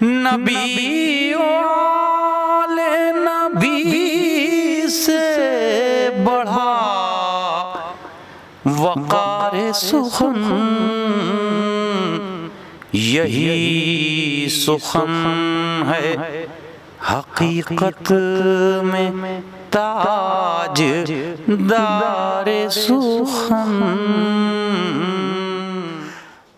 نبی والے نبی سے بڑھا وقار سخن، یہی سخن ہے حقیقت میں تاج دار سخن۔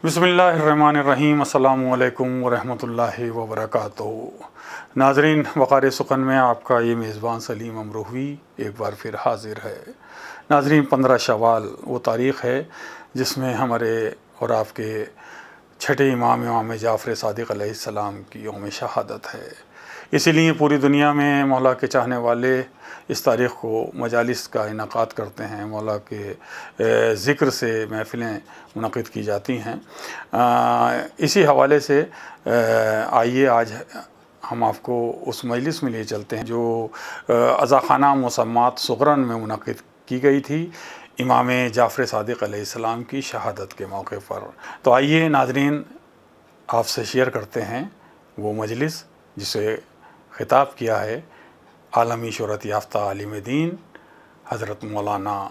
بسم اللہ الرحمن الرحیم۔ السلام علیکم ورحمۃ اللہ وبرکاتہ۔ ناظرین، وقار سخن میں آپ کا یہ میزبان سلیم امروہوی ایک بار پھر حاضر ہے۔ ناظرین، 15 شوال وہ تاریخ ہے جس میں ہمارے اور آپ کے چھٹے امام جعفر صادق علیہ السلام کی یوم شہادت ہے۔ اسی لیے پوری دنیا میں مولا کے چاہنے والے اس تاریخ کو مجالس کا انعقاد کرتے ہیں، مولا کے ذکر سے محفلیں منعقد کی جاتی ہیں۔ اسی حوالے سے آئیے آج ہم آپ کو اس مجلس میں لے چلتے ہیں جو عزاخانہ مسمات صغرن میں منعقد کی گئی تھی امام جعفر صادق علیہ السلام کی شہادت کے موقع پر۔ تو آئیے ناظرین، آپ سے شیئر کرتے ہیں وہ مجلس جسے خطاب کیا ہے عالمی شہرت یافتہ عالم دین حضرت مولانا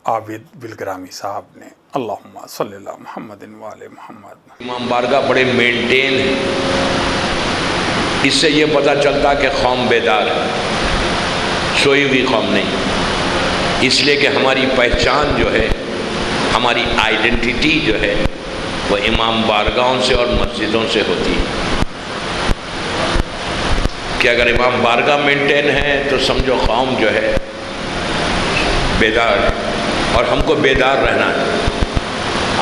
عابد بالگرامی صاحب نے۔ اللہم صلی اللہ محمد وآل محمد۔ امام بارگاہ بڑے مینٹین ہیں، اس سے یہ پتہ چلتا کہ قوم بیدار ہے، سوئی ہوئی قوم نہیں، اس لیے کہ ہماری پہچان جو ہے، ہماری آئیڈنٹیٹی جو ہے وہ امام بارگاہوں سے اور مسجدوں سے ہوتی ہے کہ اگر امام بارگاہ مینٹین ہے تو سمجھو قوم جو ہے بیدار ہے، اور ہم کو بیدار رہنا ہے۔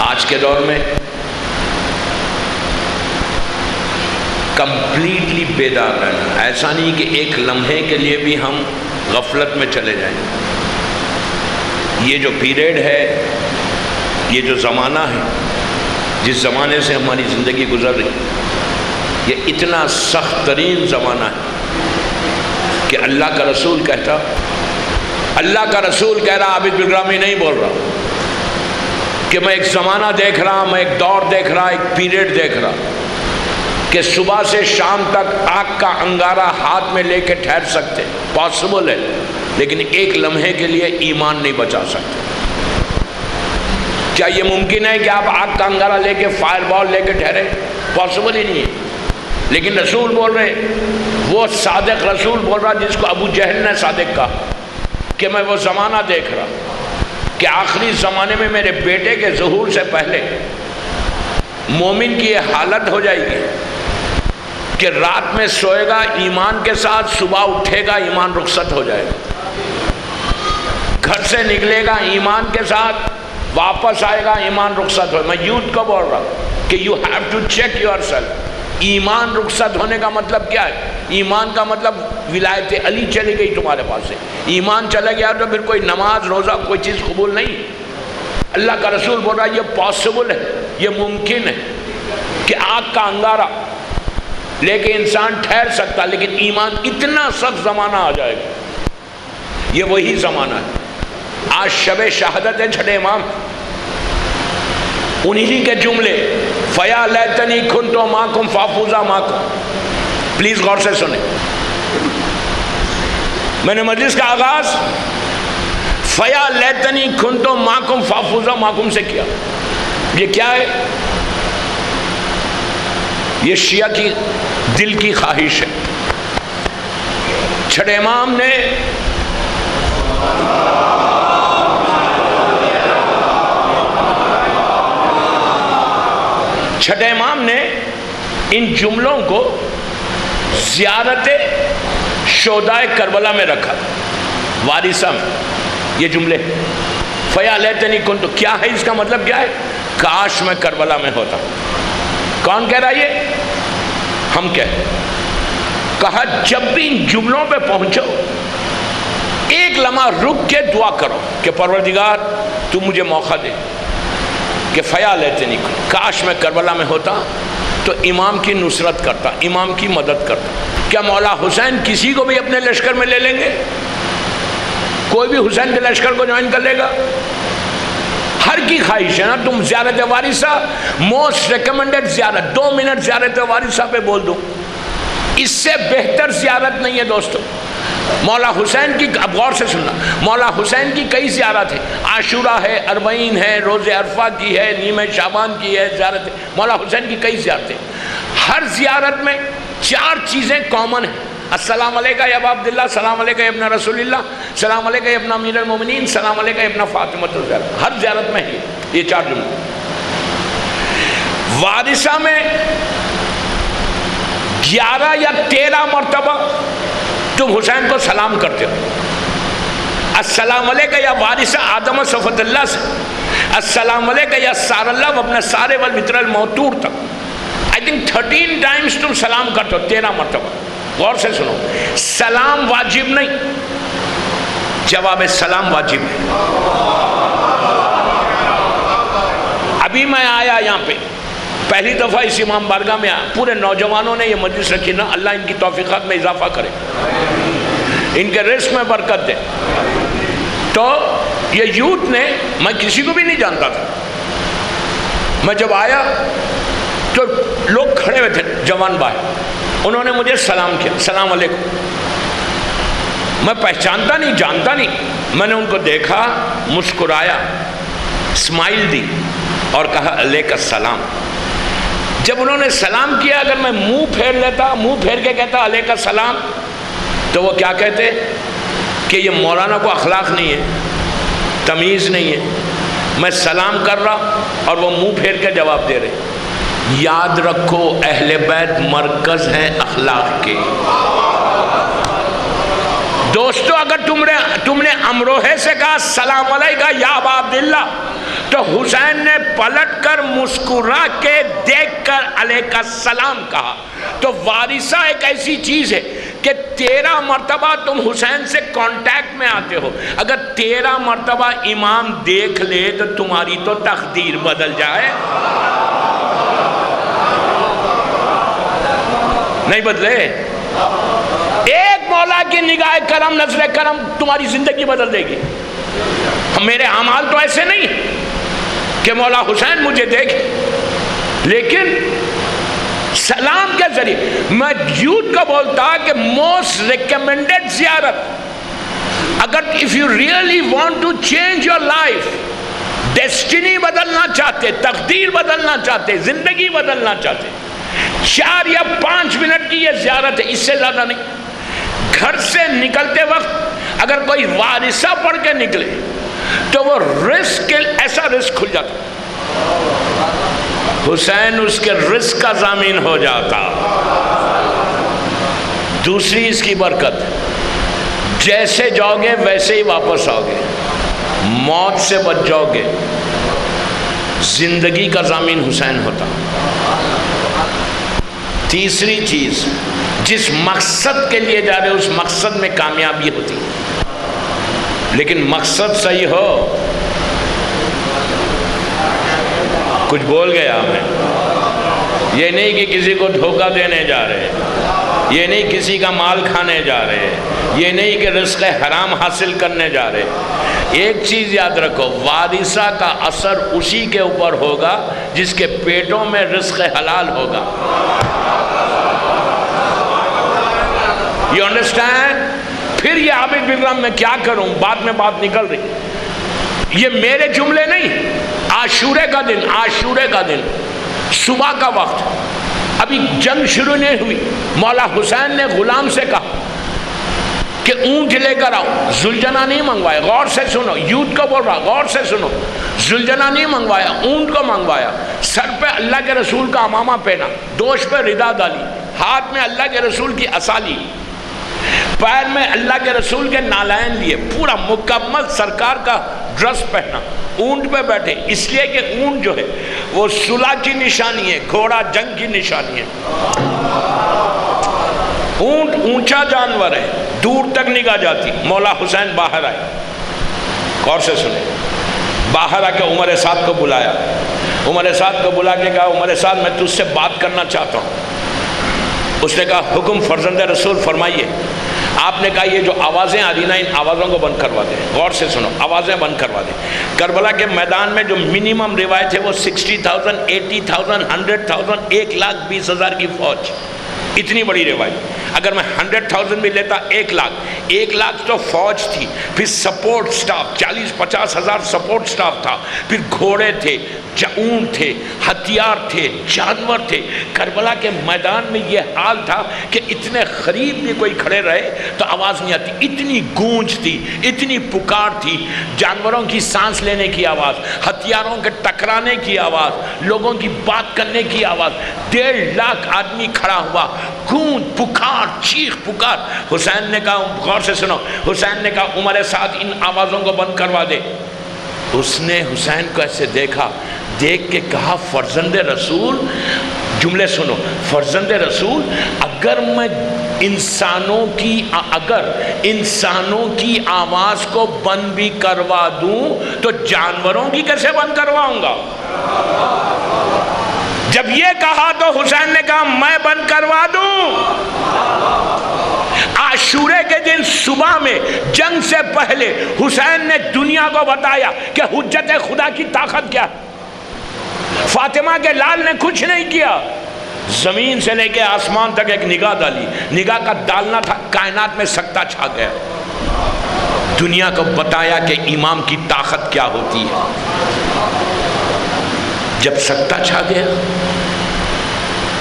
آج کے دور میں کمپلیٹلی بیدار رہنا، ایسا نہیں کہ ایک لمحے کے لیے بھی ہم غفلت میں چلے جائیں۔ یہ جو پیریڈ ہے، یہ جو زمانہ ہے، جس زمانے سے ہماری زندگی گزر رہی، یہ اتنا سخت ترین زمانہ ہے کہ اللہ کا رسول کہہ رہا، عابد بالگرامی نہیں بول رہا، کہ میں ایک زمانہ دیکھ رہا، میں ایک دور دیکھ رہا، ایک پیریڈ دیکھ رہا کہ صبح سے شام تک آگ کا انگارہ ہاتھ میں لے کے ٹھہر سکتے، پاسبل ہے، لیکن ایک لمحے کے لیے ایمان نہیں بچا سکتے۔ کیا یہ ممکن ہے کہ آپ آگ کا انگارہ لے کے فائر بال لے کے ٹھہرے؟ پاسبل ہی نہیں ہے۔ لیکن رسول بول رہے، وہ صادق رسول بول رہا جس کو ابو جہل نے صادق کہا کہ میں وہ زمانہ دیکھ رہا کہ آخری زمانے میں میرے بیٹے کے ظہور سے پہلے مومن کی یہ حالت ہو جائے گی کہ رات میں سوئے گا ایمان کے ساتھ، صبح اٹھے گا ایمان رخصت ہو جائے گا، گھر سے نکلے گا ایمان کے ساتھ، واپس آئے گا ایمان رخصت ہو۔ میں یوتھ کو بول رہا ہوں کہ you have to check yourself۔ ایمان رخصت ہونے کا مطلب کیا ہے؟ ایمان کا مطلب ولایت علی چلی گئی تمہارے پاس سے، ایمان چلا گیا تو پھر کوئی نماز روزہ کوئی چیز قبول نہیں۔ اللہ کا رسول بول رہا ہے یہ پاسبل ہے، یہ ممکن ہے کہ آگ کا انگارہ لے کے انسان ٹھہر سکتا، لیکن ایمان اتنا سخت زمانہ آ جائے گا۔ یہ وہی زمانہ ہے۔ آج شب شہادت ہے چھٹے امام، انہی کے جملے، فیا لیتنی کنت معکم فافوز معکم۔ پلیز غور سے سنیں، میں نے مجلس کا آغاز فیا لیتنی کنت معکم فافوز معکم سے کیا۔ یہ کیا ہے؟ یہ شیعہ کی دل کی خواہش ہے۔ چھٹے امام نے ان جملوں کو زیارت شہدائے کربلا میں رکھا، وارثہ میں یہ جملے، فیا لیتنی کنت، کیا ہے اس کا مطلب؟ کیا ہے؟ کاش میں کربلا میں ہوتا۔ کون کہہ رہا ہے یہ؟ ہم کہا جب بھی ان جملوں پہ پہنچو ایک لمحہ رک کے دعا کرو کہ پروردگار تو مجھے موقع دے کہ فیا لیتنی کنت، کاش میں کربلا میں ہوتا تو امام کی نصرت کرتا، امام کی مدد کرتا۔ کیا مولا حسین کسی کو بھی اپنے لشکر میں لے لیں گے؟ کوئی بھی حسین کے لشکر کو جوائن کر لے گا؟ ہر کی خواہش ہے نا تم زیارت وارثہ موسٹ ریکمنڈڈ زیارت 2 منٹ زیارت وارثہ پہ بول دو اس سے بہتر زیارت نہیں ہے دوستو۔ مولا حسین کی، اب غور سے سننا، مولا حسین کی کئی زیارت ہیں، عاشورہ ہے، اربعین ہے، روز عرفہ کی ہے، نیم شعبان کی ہے زیارت ہے، مولا حسین کی کئی زیارتیں۔ ہر زیارت میں 4 چیزیں کامن ہیں: السلام علیکہ یا ابا عبداللہ، السلام علیکہ یا ابن رسول اللہ، السلام علیکہ یا ابن امیر المومنین، السلام علیکہ یا ابن فاطمہ الزہرا۔ ہر زیارت میں ہے یہ 4 جملے۔ وارثہ میں 11 یا 13 مرتبہ تم حسین کو سلام کرتے ہو۔ السلام علیکہ یا وارثہ آدم صفت اللہ سے، السلام علیکہ یا سار اللہ وابن سارے والوتر الموتور تک، I think 13 times تم سلام کرتے ہو، 13 مرتبہ۔ غور سے سنو، سلام واجب نہیں، جواب سلام واجب ہے۔ ابھی میں آیا یہاں پہ، پہلی دفعہ اس امام بارگاہ میں آیا، پورے نوجوانوں نے یہ مجلس رکھی نا، اللہ ان کی توفیقات میں اضافہ کرے، ان کے رزق میں برکت دے۔ تو یہ یوتھ نے، میں کسی کو بھی نہیں جانتا تھا، میں جب آیا تو لوگ کھڑے ہوئے تھے، جوان بھائی، انہوں نے مجھے سلام کیا، السلام علیکم۔ میں پہچانتا نہیں، جانتا نہیں، میں نے ان کو دیکھا، مسکرایا، اسمائل دی اور کہا علیکہ السلام۔ جب انہوں نے سلام کیا، اگر میں منہ پھیر لیتا، منہ پھیر کے کہتا علیکہ السلام، تو وہ کیا کہتے کہ یہ مولانا کو اخلاق نہیں ہے، تمیز نہیں ہے، میں سلام کر رہا اور وہ منہ پھیر کے جواب دے رہے۔ یاد رکھو اہل بیت مرکز ہیں اخلاق کے۔ دوستو اگر تم نے امروہے سے کہا السلام علیکہ یا ابا عبداللہ، تو حسین نے پلٹ کر مسکرا کے دیکھ کر علیکہ السلام کہا۔ تو وارثہ ایک ایسی چیز ہے کہ 13 مرتبہ تم حسین سے کانٹیکٹ میں آتے ہو، اگر 13 مرتبہ امام دیکھ لے تو تمہاری تو تقدیر بدل جائے، نہیں بدلے؟ ایک مولا کی نگاہ کرم، نظر کرم تمہاری زندگی بدل دے گی۔ میرے اعمال تو ایسے نہیں کہ مولا حسین مجھے دیکھے، لیکن سلام کے ذریعے میں یوتھ کو بولتا کہ موسٹ ریکمینڈڈ زیارت، اگر if you really want to change your life، destiny بدلنا چاہتے، تقدیر بدلنا چاہتے، زندگی بدلنا چاہتے، 4 یا 5 منٹ کی یہ زیارت ہے، اس سے زیادہ نہیں۔ گھر سے نکلتے وقت اگر کوئی وارثہ پڑھ کے نکلے تو وہ رزق، ایسا رزق کھل جاتا، حسین اس کے رزق کا ضامن ہو جاتا۔ دوسری اس کی برکت، جیسے جاؤ گے ویسے ہی واپس آؤ گے، موت سے بچ جاؤ گے، زندگی کا ضامن حسین ہوتا۔ تیسری چیز، جس مقصد کے لیے جا رہے اس مقصد میں کامیابی ہوتی، لیکن مقصد صحیح ہو۔ کچھ بول گیا میں، یہ نہیں کہ کسی کو دھوکہ دینے جا رہے، یہ نہیں کسی کا مال کھانے جا رہے، یہ نہیں کہ رزق حرام حاصل کرنے جا رہے۔ ایک چیز یاد رکھو، وارثہ کا اثر اسی کے اوپر ہوگا جس کے پیٹوں میں رزق حلال ہوگا۔ You understand؟ پھر یہ عابد بگرام میں کیا کروں، بعد میں بات نکل رہی، یہ میرے جملے نہیں۔ عاشورے کا دن، عاشورے کا دن، صبح کا وقت، ابھی جنگ شروع نہیں ہوئی، مولا حسین نے غلام سے کہا کہ اونٹ لے کر آؤ، زلجنا نہیں منگوایا، غور سے سنو، یوتھ کو بول رہا، غور سے سنو، زلجنا نہیں منگوایا، اونٹ کو منگوایا، سر پہ اللہ کے رسول کا امامہ پہنا، دوش پہ ردا ڈالی، ہاتھ میں اللہ کے رسول کی عصا لی، پیر میں اللہ کے رسول کے نالائن لیے، پورا مکمل سرکار کا ڈریس پہنا، اونٹ پہ بیٹھے، اس لیے کہ اونٹ جو ہے وہ صلح کی نشانی ہے، گھوڑا جنگ کی نشانی ہے۔ اونٹ اونچا جانور ہے، دور تک نگاہ جاتی۔ مولا حسین باہر آئے، غور سے سنیں، باہر آ کے عمر سعد کو بلایا، عمر سعد کو بلا کے کہا عمر سعد میں تجھ سے بات کرنا چاہتا ہوں۔ اس نے کہا حکم فرزند رسول فرمائیے۔ آپ نے کہا یہ جو آوازیں آ رہی نا ان آوازوں کو بند کروا دیں، غور سے سنو، آوازیں بند کروا دیں۔ کربلا کے میدان میں جو منیمم روایت ہے وہ 60,000 80,000 100,000 1,20,000 کی فوج، اتنی بڑی روایت. اگر میں 100,000 بھی لیتا 1,00,000 تو فوج تھی, پھر سپورٹ سٹاف 40-50 ہزار سپورٹ سٹاف تھا, پھر گھوڑے تھے, اونٹ تھے, ہتھیار تھے, جانور تھے. کربلا کے میدان میں یہ حال تھا کہ اتنے قریب بھی کوئی کھڑے رہے تو آواز نہیں آتی. اتنی گونج تھی, اتنی پکار تھی, جانوروں کی سانس لینے کی آواز, ہتھیاروں کے ٹکرانے کی آواز, لوگوں کی بات کرنے کی آواز. 1.5 لاکھ آدمی کھڑا ہوا, گونج, پکار, چیخ پکار. حسین نے کہا, غور سے سنو, حسین نے کہا عمر سعد ان آوازوں کو بند کروا دے. اس نے حسین کو ایسے دیکھا, دیکھ کے کہا فرزند رسول, جملے سنو, فرزند رسول, اگر انسانوں کی آواز کو بند بھی کروا دوں تو جانوروں کی کیسے بند کرواؤں گا؟ جب یہ کہا تو حسین نے کہا میں بند کروا دوں. عاشورے کے دن صبح میں جنگ سے پہلے حسین نے دنیا کو بتایا کہ حجت خدا کی طاقت کیا. فاطمہ کے لال نے کچھ نہیں کیا, زمین سے لے کے آسمان تک ایک نگاہ ڈالی, نگاہ کا ڈالنا تھا, کائنات میں سکتہ چھا گیا. دنیا کو بتایا کہ امام کی طاقت کیا ہوتی ہے. جب سکتہ چھا گیا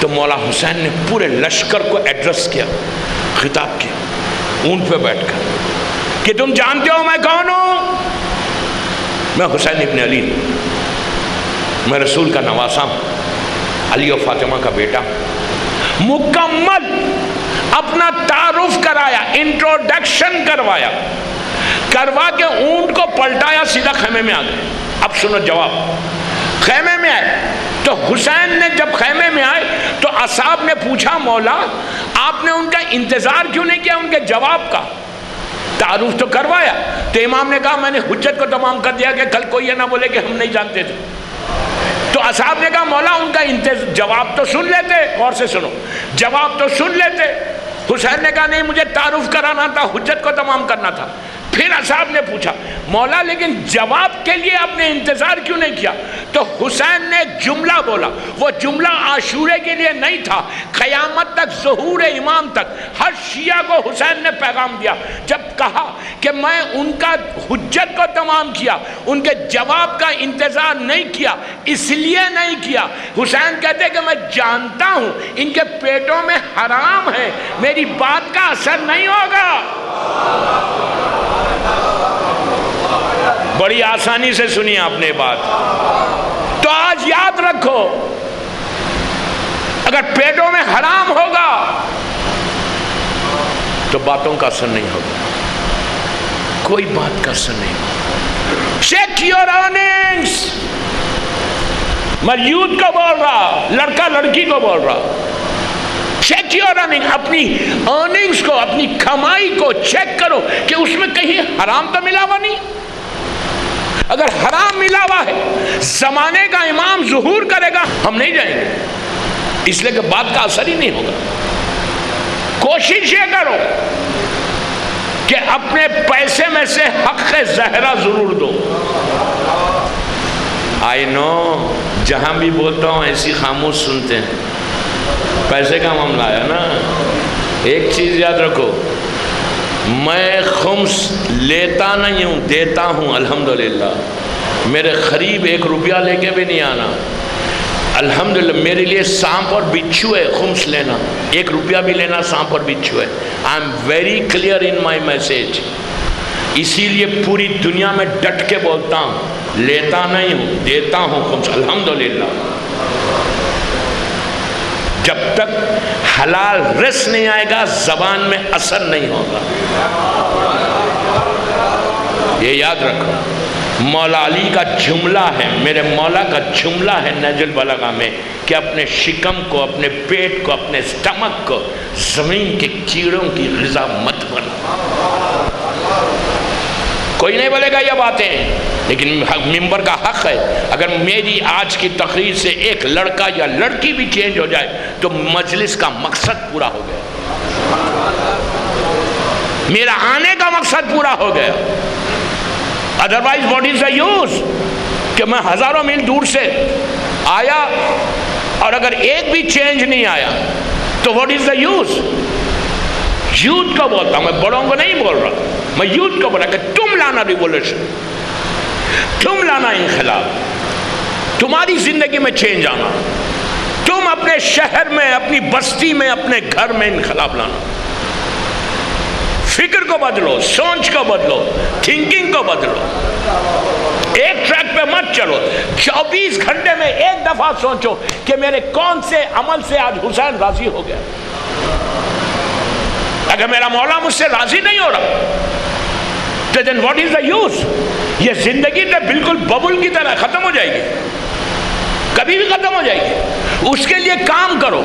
تو مولا حسین نے پورے لشکر کو ایڈریس کیا, خطاب کیا, اونٹ پہ بیٹھ کر کہ تم جانتے ہو میں کون ہوں؟ میں حسین ابن علی, میں رسول کا نواسہ ہوں, علی و فاطمہ کا بیٹا. مکمل اپنا تعارف کرایا, انٹروڈکشن کروا کے اونٹ کو پلٹایا, سیدھا خیمے میں آ گئے. اب سنو جواب. خیمے میں آئے تو حسین نے جب خیمے میں آئے تو اصحاب نے پوچھا مولا آپ نے ان کا انتظار کیوں نہیں کیا ان کے جواب کا؟ تعارف تو کروایا. تو امام نے کہا میں نے حجت کو تمام کر دیا کہ کل کوئی یہ نہ بولے کہ ہم نہیں جانتے تھے. تو اصحاب نے کہا مولا ان کا جواب تو سن لیتے, غور سے سنو, جواب تو سن لیتے. حسین نے کہا نہیں مجھے تعارف کرانا تھا, حجت کو تمام کرنا تھا. پھر اصحاب نے پوچھا مولا لیکن جواب کے لیے آپ نے انتظار کیوں نہیں کیا؟ تو حسین نے ایک جملہ بولا, وہ جملہ عاشورے کے لیے نہیں تھا, قیامت تک, ظہور امام تک ہر شیعہ کو حسین نے پیغام دیا. جب کہا کہ میں ان کا حجت کو تمام کیا, ان کے جواب کا انتظار نہیں کیا, اس لیے نہیں کیا. حسین کہتے کہ میں جانتا ہوں ان کے پیٹوں میں حرام ہے, میری بات کا اثر نہیں ہوگا. بڑی آسانی سے سنی آپ نے بات. تو آج یاد رکھو اگر پیٹوں میں حرام ہوگا تو باتوں کا اثر نہیں ہوگا, کوئی بات کا اثر نہیں ہوگا. Check your earnings. میں یوتھ کو بول رہا, لڑکا لڑکی کو بول رہا, چیک یور ارننگ. اپنی ارننگز کو, اپنی کمائی کو چیک کرو کہ اس میں کہیں حرام تو ملا ہوا نہیں. اگر حرام ملا ہوا ہے, زمانے کا امام ظہور کرے گا, ہم نہیں جائیں گے, اس لیے کہ بات کا اثر ہی نہیں ہوگا. کوشش یہ کرو کہ اپنے پیسے میں سے حق زہرہ ضرور دو. آئی نو جہاں بھی بولتا ہوں ایسی خاموش سنتے ہیں, پیسے کا معاملہ ہے نا. ایک چیز یاد رکھو, میں خمس لیتا نہیں ہوں, دیتا ہوں الحمدللہ. میرے قریب 1 روپیہ لے کے بھی نہیں آنا. الحمدللہ میرے لیے سانپ اور بچھو ہے خمس لینا, 1 روپیہ بھی لینا سانپ اور بچھو ہے. I am very clear in my message. اسی لیے پوری دنیا میں ڈٹ کے بولتا ہوں, لیتا نہیں ہوں, دیتا ہوں خمس الحمدللہ. جب تک حلال رزق نہیں آئے گا زبان میں اثر نہیں ہوگا. یہ یاد رکھو. مولا علی کا جملہ ہے, میرے مولا کا جملہ ہے نہج البلاغہ میں کہ اپنے شکم کو, اپنے پیٹ کو, اپنے سٹمک کو زمین کے کیڑوں کی غذا مت بنا. کوئی نہیں بولے گا یہ باتیں, لیکن ممبر کا حق ہے. اگر میری آج کی تقریر سے ایک لڑکا یا لڑکی بھی چینج ہو جائے تو مجلس کا مقصد پورا ہو گیا, میرا آنے کا مقصد پورا ہو گیا. Otherwise what is the use کہ میں ہزاروں میل دور سے آیا اور اگر ایک بھی چینج نہیں آیا تو what is the use? Youth کو بولتا ہوں میں، بڑوں کو نہیں بول رہا، میں یوتھ کو بولا کہ تم لانا ریولوشن، تم لانا انقلاب، تمہاری زندگی میں چینج آنا، تم اپنے شہر میں، اپنی بستی میں، اپنے گھر میں انقلاب لانا، فکر کو بدلو، سوچ کو بدلو، تھنکنگ کو بدلو، ایک ٹریک پہ مت چلو، 24 گھنٹے میں ایک دفعہ سوچو کہ میرے کون سے عمل سے آج حسین راضی ہو گیا۔ اگر میرا مولا مجھ سے راضی نہیں ہو رہا تو then what is the use؟ یہ زندگی تو بالکل ببل کی طرح ختم ہو جائے گی، کبھی بھی ختم ہو جائے گی۔ اس کے لیے کام کرو۔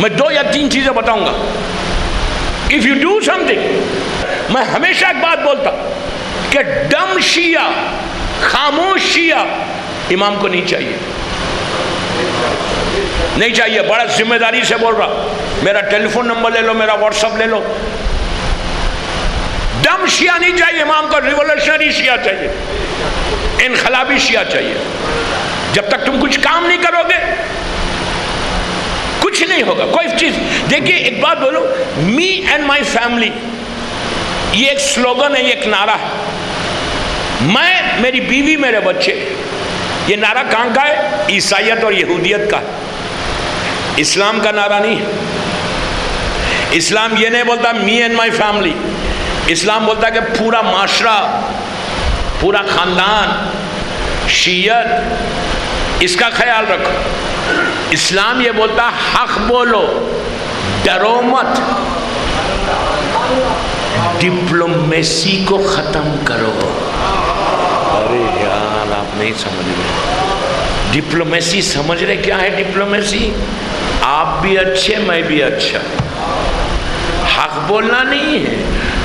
میں 2 یا 3 چیزیں بتاؤں گا۔ if you do something، میں ہمیشہ ایک بات بولتا کہ ڈم شیعہ، خاموش شیعہ امام کو نہیں چاہیے، نہیں چاہیے۔ بڑا ذمہ داری سے بول رہا، میرا ٹیلی فون نمبر لے لو، میرا واٹس ایپ لے لو۔ ڈم شیعہ نہیں چاہیے امام کو، ریولوشنری شیعہ چاہیے، انقلابی شیعہ چاہیے۔ جب تک تم کچھ کام نہیں کرو گے کچھ نہیں ہوگا، کوئی چیز۔ دیکھیے ایک بات بولو، می اینڈ مائی فیملی، یہ ایک سلوگن ہے، یہ ایک نعرہ ہے۔ میں، میری بیوی، میرے بچے، یہ نعرہ کہاں کا ہے؟ عیسائیت اور یہودیت کا ہے، اسلام کا نعرہ نہیں ہے۔ اسلام یہ نہیں بولتا می اینڈ مائی فیملی، اسلام بولتا ہے کہ پورا معاشرہ، پورا خاندان، شیعت، اس کا خیال رکھو۔ اسلام یہ بولتا حق بولو، ڈرو مت، ڈپلومیسی کو ختم کرو۔ ارے یار آپ نہیں سمجھ رہے ڈپلومیسی، سمجھ رہے کیا ہے ڈپلومیسی؟ آپ بھی اچھے، میں بھی اچھا، حق بولنا نہیں ہے۔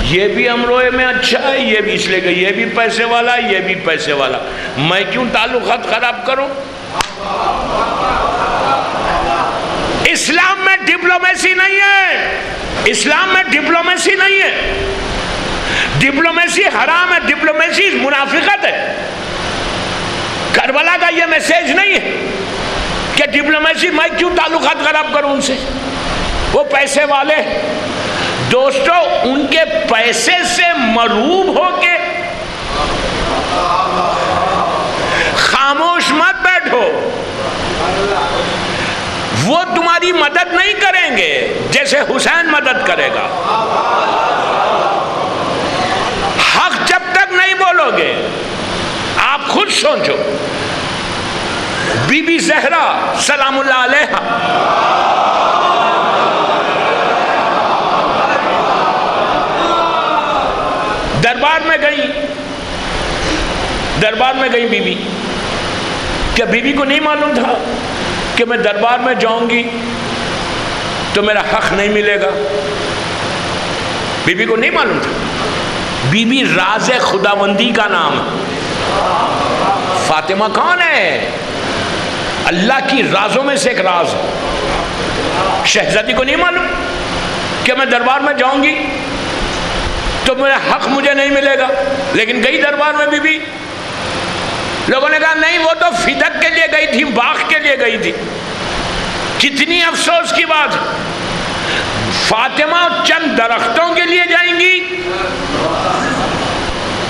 یہ بھی امروہے میں اچھا ہے، یہ بھی، اس لیے کہ یہ بھی پیسے والا، یہ بھی پیسے والا، میں کیوں تعلقات خراب کروں؟ اسلام میں ڈپلومیسی نہیں ہے، اسلام میں ڈپلومیسی نہیں ہے، ڈپلومیسی حرام ہے، ڈپلومیسی منافقت ہے۔ کربلا کا یہ میسیج نہیں ہے کہ ڈپلومیسی، میں کیوں تعلقات خراب کروں ان سے، وہ پیسے والے۔ دوستو ان کے پیسے سے مرعوب ہو کے خاموش مت بیٹھو، وہ تمہاری مدد نہیں کریں گے جیسے حسین مدد کرے گا۔ حق جب تک نہیں بولو گے، آپ خود سوچو، بی بی زہرا سلام اللہ علیہا دربار میں گئی بی بی، کیا بی بی کو نہیں معلوم تھا کہ میں دربار میں جاؤں گی تو میرا حق نہیں ملے گا؟ بی بی کو نہیں معلوم تھا۔ بی بی راز خداوندی کا نام ہے۔ فاطمہ کون ہے؟ اللہ کی رازوں میں سے ایک راز ہے۔ شہزادی کو نہیں معلوم کہ میں دربار میں جاؤں گی تو میرا حق مجھے نہیں ملے گا، لیکن گئی دربار میں بی بی۔ لوگوں نے کہا نہیں، وہ تو فدق کے لیے گئی تھی، باغ کے لیے گئی تھی۔ کتنی افسوس کی بات ہے، فاطمہ چند درختوں کے لیے جائیں گی،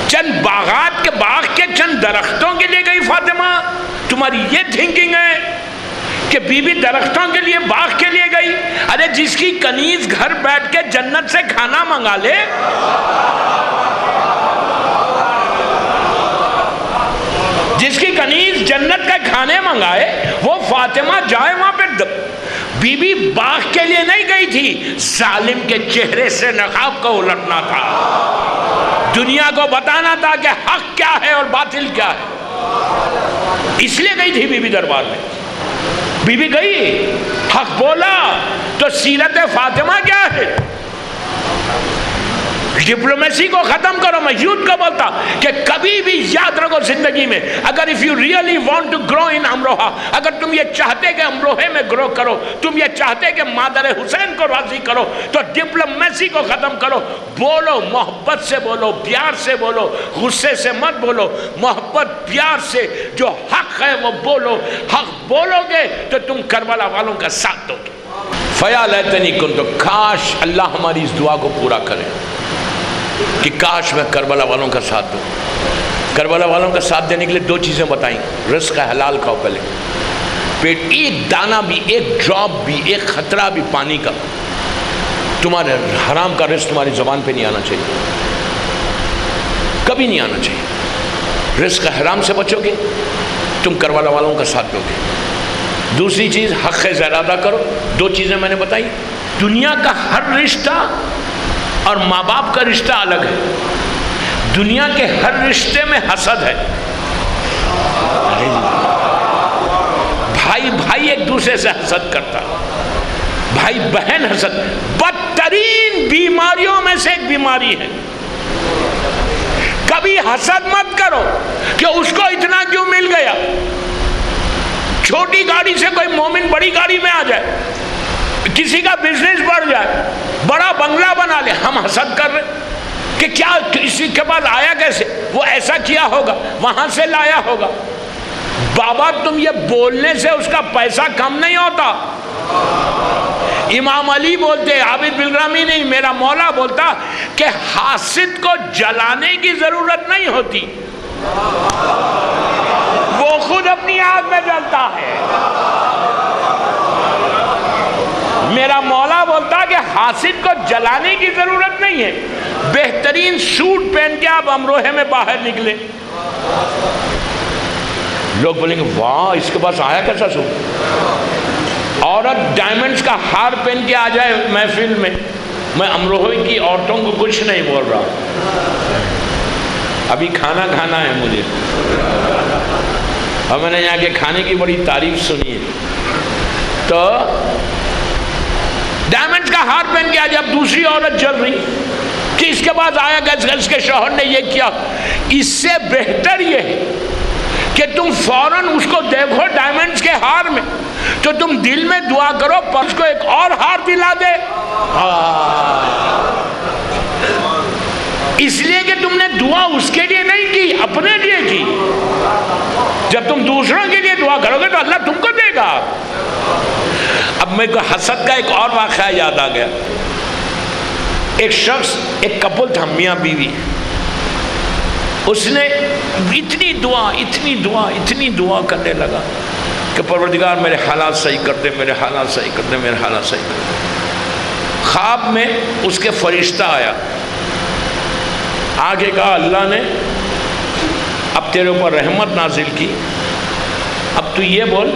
چند باغات کے، باغ کے چند درختوں کے لیے گئی فاطمہ؟ تمہاری یہ تھنکنگ ہے کہ بی بی درختوں کے لیے، باغ کے لیے گئی؟ ارے جس کی کنیز گھر بیٹھ کے جنت سے کھانا منگا لے، جس کی کنیز جنت کے کھانے منگائے، وہ فاطمہ جائے وہاں پہ؟ بی بی باغ کے لیے نہیں گئی تھی، ظالم کے چہرے سے نقاب کو الٹنا تھا، دنیا کو بتانا تھا کہ حق کیا ہے اور باطل کیا ہے، اس لیے گئی تھی بی بی دربار میں۔ بی بی گئی، حق بولا، تو سیرت فاطمہ کیا ہے؟ ڈپلومیسی کو ختم کرو۔ میں یوتھ کو بولتا کہ کبھی بھی یاد رکھو زندگی میں، اگر if you really want to grow in Amroha, اگر تم یہ چاہتے کہ امروہے میں گرو کرو، تم یہ چاہتے کہ مادر حسین کو راضی کرو، تو ڈپلومیسی کو ختم کرو۔ بولو، محبت سے بولو، پیار سے بولو، غصے سے مت بولو، محبت پیار سے، جو حق ہے وہ بولو۔ حق بولو گے تو تم کربلا والوں کا ساتھ دو گے۔ فیا لیتنی کنت، کاش اللہ ہماری اس دعا کو پورا کرے کہ کاش میں کربلا والوں کا ساتھ دوں۔ کربلا والوں کا ساتھ دینے کے لیے دو چیزیں بتائیں، رزق حلال کھاؤ پہلے، پیٹ ایک دانہ بھی، ایک ڈراپ بھی، ایک خطرہ بھی پانی کا تمہارے حرام کا رزق تمہاری زبان پہ نہیں آنا چاہیے، کبھی نہیں آنا چاہیے۔ رزق حرام سے بچو گے تم کربلا والوں کا ساتھ دو گے۔ دوسری چیز حق زر ادا کرو۔ دو چیزیں میں نے بتائی، دنیا کا ہر رشتہ اور ماں باپ کا رشتہ الگ ہے، دنیا کے ہر رشتے میں حسد ہے، بھائی بھائی ایک دوسرے سے حسد کرتا، بھائی بہن حسد، بدترین بیماریوں میں سے ایک بیماری ہے۔ کبھی حسد مت کرو کہ اس کو اتنا کیوں مل گیا، چھوٹی گاڑی سے کوئی مومن بڑی گاڑی میں آ جائے، کسی کا بزنس بڑھ جائے، بڑا بنگلہ بنا لے، ہم حسد کر رہے کہ کیا کسی کے پاس آیا کیسے، وہ ایسا کیا ہوگا، وہاں سے لایا ہوگا۔ بابا تم یہ بولنے سے اس کا پیسہ کم نہیں ہوتا۔ امام علی بولتے، عابد بالگرامی نہیں، میرا مولا بولتا کہ حاسد کو جلانے کی ضرورت نہیں ہوتی، وہ خود اپنی آگ میں جلتا ہے۔ میرا مولا بولتا کہ حاسد کو جلانے کی ضرورت نہیں ہے، بہترین سوٹ پہن کے آپ امروہے میں باہر نکلے، لوگ بولیں گے واہ اس کے پاس آیا کیسا سوٹ۔ عورت ڈائمنڈز کا ہار پہن کے آ جائے محفل میں امروہے کی عورتوں کو کچھ نہیں بول رہا، ابھی کھانا کھانا ہے مجھے، اور میں نے یہاں کے کھانے کی بڑی تعریف سنی ہے، تو ڈائمنڈز کا ہار پہن کے آ جائے، اب دوسری عورت جل رہی کہ اس کے بعد آیا کہ اس کے شوہر نے یہ کیا، اس سے بہتر یہ ہے کہ تم فوراً اس کو دیکھو ڈائمنڈز کے ہار میں تو تم دل میں دعا کرو پر اس کو ایک اور ہار دلا دے، اس لیے کہ تم نے دعا اس کے لیے نہیں کی، اپنے لیے کی۔ جب تم دوسروں کے لیے دعا کرو گے تو اللہ تم کو دے گا۔ اب میرے کو حسد کا ایک اور واقعہ یاد آ گیا۔ ایک شخص، ایک کپل تھا، میاں بیوی، اس نے اتنی دعا کرنے لگا کہ پروردگار میرے حالات صحیح کر دے، میرے حالات صحیح کر دے، میرے حالات صحیح کر دے۔ خواب میں اس کے فرشتہ آیا، آگے کہا اللہ نے اب تیرے اوپر رحمت نازل کی، اب تو یہ بول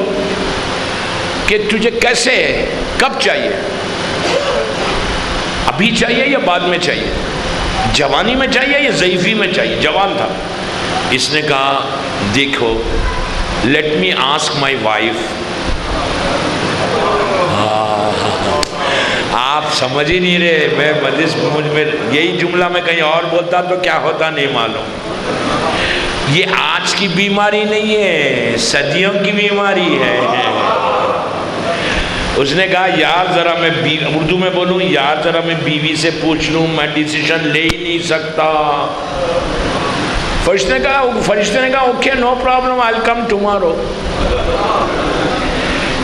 کہ تجھے کیسے ہے، کب چاہیے، ابھی چاہیے یا بعد میں چاہیے، جوانی میں چاہیے یا ضعیفی میں چاہیے، جوان تھا۔ اس نے کہا دیکھو let me ask my wife, آپ سمجھ ہی نہیں رہے، میں مجھ میں یہی جملہ میں کہیں اور بولتا تو کیا ہوتا نہیں معلوم۔ یہ آج کی بیماری نہیں ہے، صدیوں کی بیماری ہے۔ اس نے کہا یار ذرا میں اردو میں بولوں، یار ذرا میں بیوی سے پوچھ لوں، میں ڈیسیشن لے ہی نہیں سکتا۔ فرشتے نے کہا اوکے نو پرابلم، آئی ول کم ٹمارو۔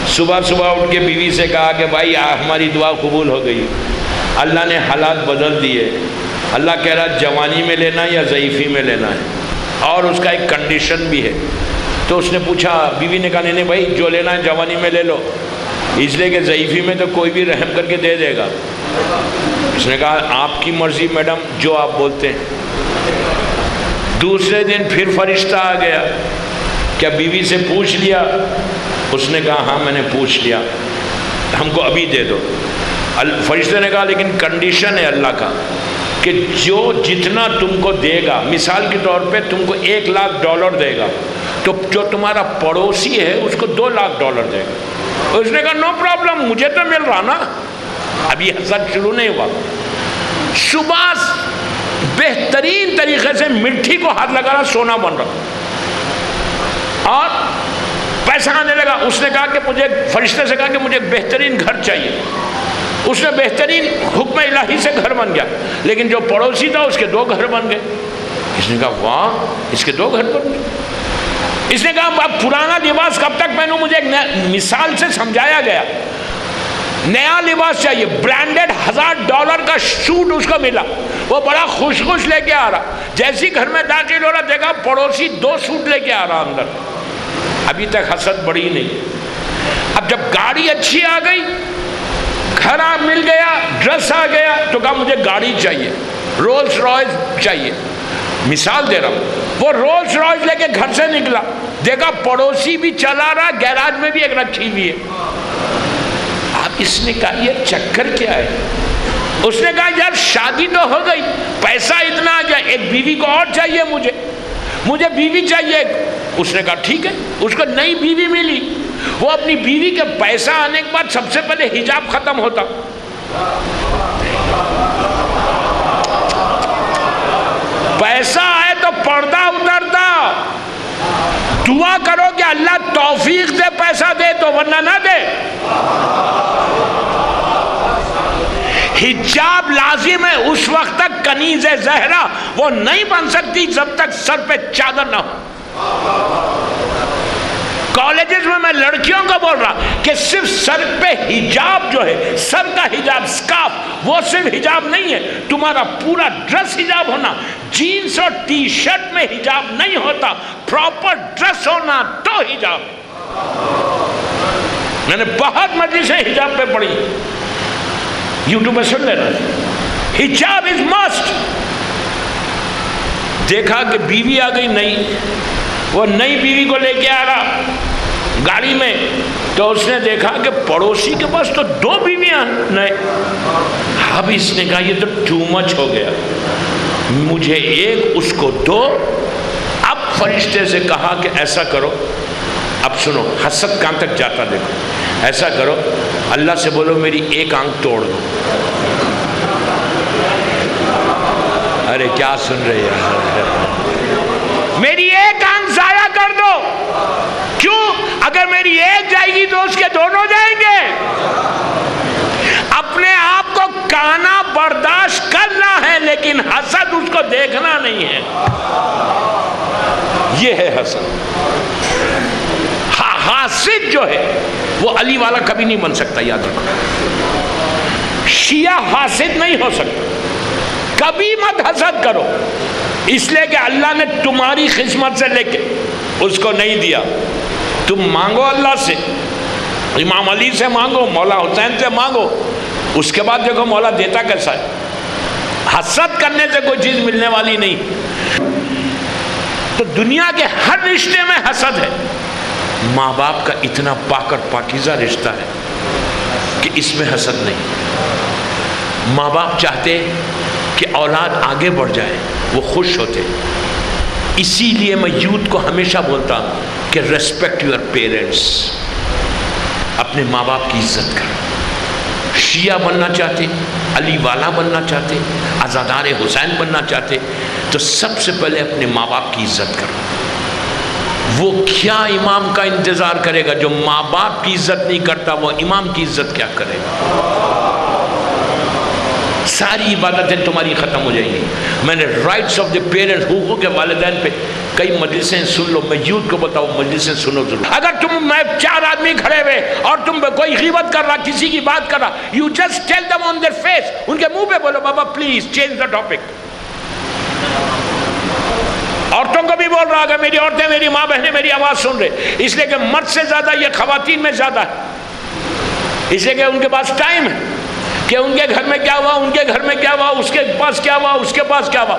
صبح اٹھ کے بیوی سے کہا کہ بھائی ہماری دعا قبول ہو گئی، اللہ نے حالات بدل دیے، اللہ کہہ رہا جوانی میں لینا یا ضعیفی میں لینا ہے، اور اس کا ایک کنڈیشن بھی ہے۔ تو اس نے پوچھا، بیوی نے کہا نہیں بھائی جو لینا ہے جوانی میں لے لو، اس لیے کہ ضعیفی میں تو کوئی بھی رحم کر کے دے دے گا۔ اس نے کہا آپ کی مرضی میڈم، جو آپ بولتے ہیں۔ دوسرے دن پھر فرشتہ آ گیا، کیا بیوی سے پوچھ لیا؟ اس نے کہا ہاں میں نے پوچھ لیا، ہم کو ابھی دے دو۔ فرشتے نے کہا لیکن کنڈیشن ہے اللہ کا کہ جو جتنا تم کو دے گا، مثال کے طور پہ تم کو $1,00,000 دے گا تو جو تمہارا پڑوسی ہے اس کو $2,00,000 دے گا۔ اس نے کہا نو پرابلم، مجھے تو مل رہا نا، ابھی حسد شروع نہیں ہوا۔ صبح بہترین طریقے سے مٹی کو ہاتھ لگا رہا، سونا بن رہا اور پیسہ آنے لگا۔ اس نے کہا کہ مجھے، فرشتے سے کہا کہ مجھے ایک بہترین گھر چاہیے۔ اس نے بہترین حکم الہی سے گھر بن گیا، لیکن جو پڑوسی تھا اس کے 2 گھر بن گئے۔ اس نے کہا واہ، اس کے 2 گھر بن گئے۔ اس نے کہا اب پرانا لباس کب تک پہنوں؟ مجھے ایک مثال سے سمجھایا گیا نیا لباس چاہیے، برانڈڈ $1000 کا سوٹ اس کو ملا، وہ بڑا خوش لے کے آ رہا، جیسی گھر میں داخل ہو رہا دیکھا پڑوسی 2 سوٹ لے کے آ رہا اندر، ابھی تک حسد بڑی نہیں۔ اب جب گاڑی اچھی آ گئی، گھر مل گیا، ڈریس آ گیا، تو کہا مجھے گاڑی چاہیے، رولز رائس چاہیے۔ مثال دے رہا ہوں، وہ رولز رائس لے کے گھر سے نکلا، دیکھا پڑوسی بھی چلا رہا، گیراج میں بھی ایک رکھی ہوئی ہے۔ اب اس نے کہا یہ چکر کیا ہے؟ اس نے کہا یار شادی تو ہو گئی، پیسہ اتنا آ گیا، ایک بیوی کو اور چاہیے، مجھے بیوی چاہیے۔ اس نے کہا ٹھیک ہے، اس کو نئی بیوی ملی، وہ اپنی بیوی کے پیسہ آنے کے بعد سب سے پہلے حجاب ختم ہوتا، پیسہ آئے تو پردہ اترتا، دعا کرو کہ اللہ توفیق دے پیسہ دے تو ورنہ نہ دے۔ حجاب لازم ہے اس وقت تک، کنیز زہرا وہ نہیں بن سکتی جب تک سر پہ چادر نہ ہو۔ کالجز میں لڑکیوں کو بول رہا کہ صرف سر پہ حجاب جو ہے، سر کا حجاب سکارف، وہ صرف حجاب نہیں ہے، تمہارا پورا ڈریس حجاب ہونا، جینز اور ٹی شرٹ میں حجاب نہیں ہوتا، پراپر ڈریس ہونا تو حجاب۔ میں نے بہت مجلسیں حجاب پہ پڑھی، یوٹیوب پہ سن لینا، حجاب از مسٹ۔ دیکھا کہ بیوی آ گئی نئی، وہ نئی بیوی کو لے کے آ رہا گاڑی میں، تو اس نے دیکھا کہ پڑوسی کے پاس تو 2 بیویاں نئے۔ اب اس نے کہا یہ تو ٹو مچ ہو گیا، مجھے ایک اس کو دو۔ اب فرشتے سے کہا کہ ایسا کرو، اب سنو حسد کہاں تک جاتا دیکھو، ایسا کرو اللہ سے بولو میری ایک آنکھ توڑ دو۔ ارے کیا سن رہے ہیں؟ میری ایک آنکھ ضائع کر دو۔ کیوں؟ اگر میری ایک جائے گی تو اس کے دونوں جائیں گے۔ اپنے آپ کو کانا برداشت کرنا ہے، لیکن حسد اس کو دیکھنا نہیں ہے۔ یہ ہے حسد۔ حاسد جو ہے وہ علی والا کبھی نہیں بن سکتا، یاد رکھو۔ شیعہ حاسد نہیں ہو سکتا، کبھی مت حسد کرو، اس لیے کہ اللہ نے تمہاری قسمت سے لے کے اس کو نہیں دیا۔ تم مانگو اللہ سے، امام علی سے مانگو، مولا حسین سے مانگو، اس کے بعد دیکھو مولا دیتا کیسا ہے۔ حسد کرنے سے کوئی چیز ملنے والی نہیں۔ تو دنیا کے ہر رشتے میں حسد ہے۔ ماں باپ کا اتنا پاک اور پاکیزہ رشتہ ہے کہ اس میں حسد نہیں۔ ماں باپ چاہتے کہ اولاد آگے بڑھ جائے، وہ خوش ہوتے۔ اسی لیے میں یوتھ کو ہمیشہ بولتا کہ ریسپیکٹ یور پیرنٹس، اپنے ماں باپ کی عزت کرو۔ شیعہ بننا چاہتے، علی والا بننا چاہتے، عزادار حسین بننا چاہتے، تو سب سے پہلے اپنے ماں باپ کی عزت کرو۔ وہ کیا امام کا انتظار کرے گا؟ جو ماں باپ کی عزت نہیں کرتا وہ امام کی عزت کیا کرے گا؟ ساری عبادتیں تمہاری ختم ہو جائیں گی۔ میں نے رائٹس آف دی پیرنٹس، حقوق کے والدین پہ کئی مجلسیں سن لو، میں یوتھ کو بتاؤں مجلسیں سنو ضرور۔ اگر میں 4 آدمی کھڑے ہوئے اور تم کوئی غیبت کر رہا، کسی کی بات کر رہا، you just tell them on their face, ان کے منہ پہ بولو بابا پلیز چینج دا ٹاپک۔ عورتوں کو بھی بول رہا کہ میری عورتیں، میری ماں بہنیں میری آواز سن رہے، اس لیے کہ مرد سے زیادہ یہ خواتین میں زیادہ ہے، اس لیے کہ ان کے پاس ٹائم ہے کہ ان کے گھر میں کیا ہوا، ان کے گھر میں کیا ہوا، اس کے پاس کیا ہوا، اس کے پاس کیا ہوا۔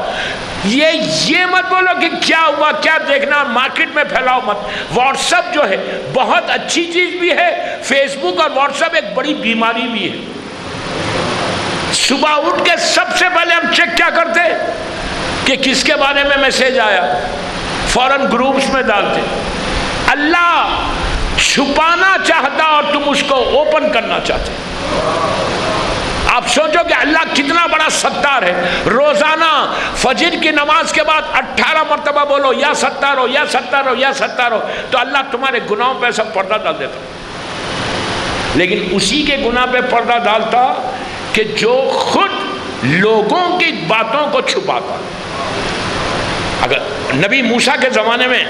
یہ مت بولو کہ کیا ہوا، کیا دیکھنا، مارکیٹ میں پھیلاؤ مت۔ واٹس ایپ جو ہے بہت اچھی چیز بھی ہے، فیس بک اور واٹس ایپ ایک بڑی بیماری بھی ہے۔ صبح اٹھ کے سب سے پہلے ہم چیک کیا کرتے کہ کس کے بارے میں میسج آیا، فوراً گروپس میں ڈالتے۔ اللہ چھپانا چاہتا اور تم اس کو اوپن کرنا چاہتے۔ آپ سوچو کہ اللہ کتنا بڑا ستار ہے۔ روزانہ فجر کی نماز کے بعد 18 مرتبہ بولو یا ستار ہو یا ستار ہو یا ستار ہو، تو اللہ تمہارے گناہوں پہ سب پردہ ڈال دیتا۔ لیکن اسی کے گناہ پہ پردہ ڈالتا کہ جو خود لوگوں کی باتوں کو چھپاتا۔ اگر نبی موسیٰ کے زمانے میں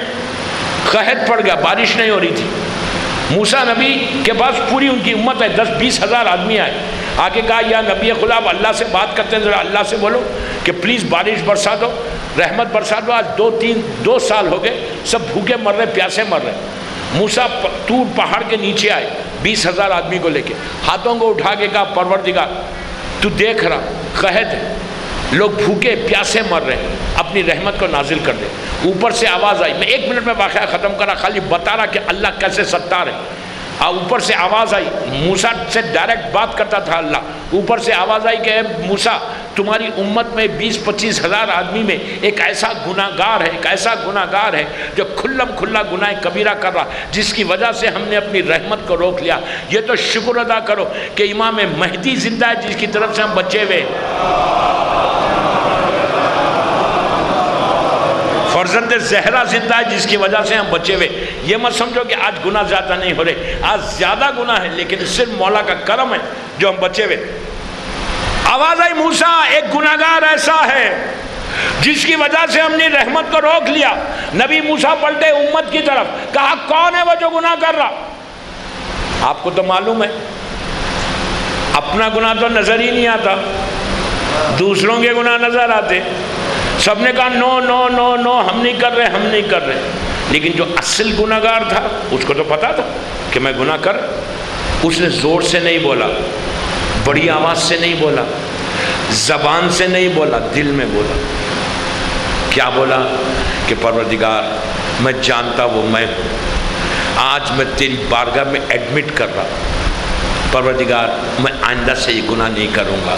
قحط پڑ گیا، بارش نہیں ہو رہی تھی، موسیٰ نبی کے پاس پوری ان کی امت ہے، 10-20 ہزار آدمی آئے، آگے کہا یا نبی خدا آپ اللہ سے بات کرتے ہیں، ذرا اللہ سے بولو کہ پلیز بارش برسا دو، رحمت برسا دو۔ آج 2 سال ہو گئے، سب بھوکے مر رہے، پیاسے مر رہے۔ موسیٰ طور پہاڑ کے نیچے آئے 20 ہزار آدمی کو لے کے، ہاتھوں کو اٹھا کے کہا پروردگار تو دیکھ رہا قحط ہے، لوگ بھوکے پیاسے مر رہے ہیں، اپنی رحمت کو نازل کر دے۔ اوپر سے آواز آئی، میں 1 منٹ میں واقعہ ختم کرا، خالی بتا رہا کہ اللہ کیسے ستار ہے۔ اوپر سے آواز آئی، موسیٰ سے ڈائریکٹ بات کرتا تھا اللہ، اوپر سے آواز آئی کہ اے موسیٰ تمہاری امت میں 20-25 ہزار آدمی میں ایک ایسا گناہگار ہے، ایک ایسا گناہگار ہے جو کھلم کھلا گناہ کبیرہ کر رہا، جس کی وجہ سے ہم نے اپنی رحمت کو روک لیا۔ یہ تو شکر ادا کرو کہ امام مہدی زندہ ہے جس کی طرف سے ہم بچے ہوئے، فرزند زہرا زندہ ہے جس کی وجہ سے ہم بچے ہوئے۔ یہ مت سمجھو کہ آج گناہ زیادہ نہیں ہو رہے، آج زیادہ گناہ ہے، لیکن صرف مولا کا کرم ہے جو ہم بچے ہوئے۔ آواز آئی موسیٰ ایک گناہگار ایسا ہے جس کی وجہ سے ہم نے رحمت کو روک لیا۔ نبی موسیٰ پلٹے امت کی طرف، کہا کون ہے وہ جو گناہ کر رہا؟ آپ کو تو معلوم ہے اپنا گناہ تو نظر ہی نہیں آتا، دوسروں کے گناہ نظر آتے۔ سب نے کہا نو نو نو نو، ہم نہیں کر رہے، ہم نہیں کر رہے۔ لیکن جو اصل گناہگار تھا اس کو تو پتا تھا کہ میں گناہ کر، اس نے زور سے نہیں بولا، بڑی آواز سے نہیں بولا، زبان سے نہیں بولا، دل میں بولا۔ کیا بولا؟ کہ پروردگار میں جانتا وہ میں ہوں، آج میں تیری بارگاہ میں ایڈمٹ کر رہا، پروردگار میں آئندہ سے یہ گناہ نہیں کروں گا،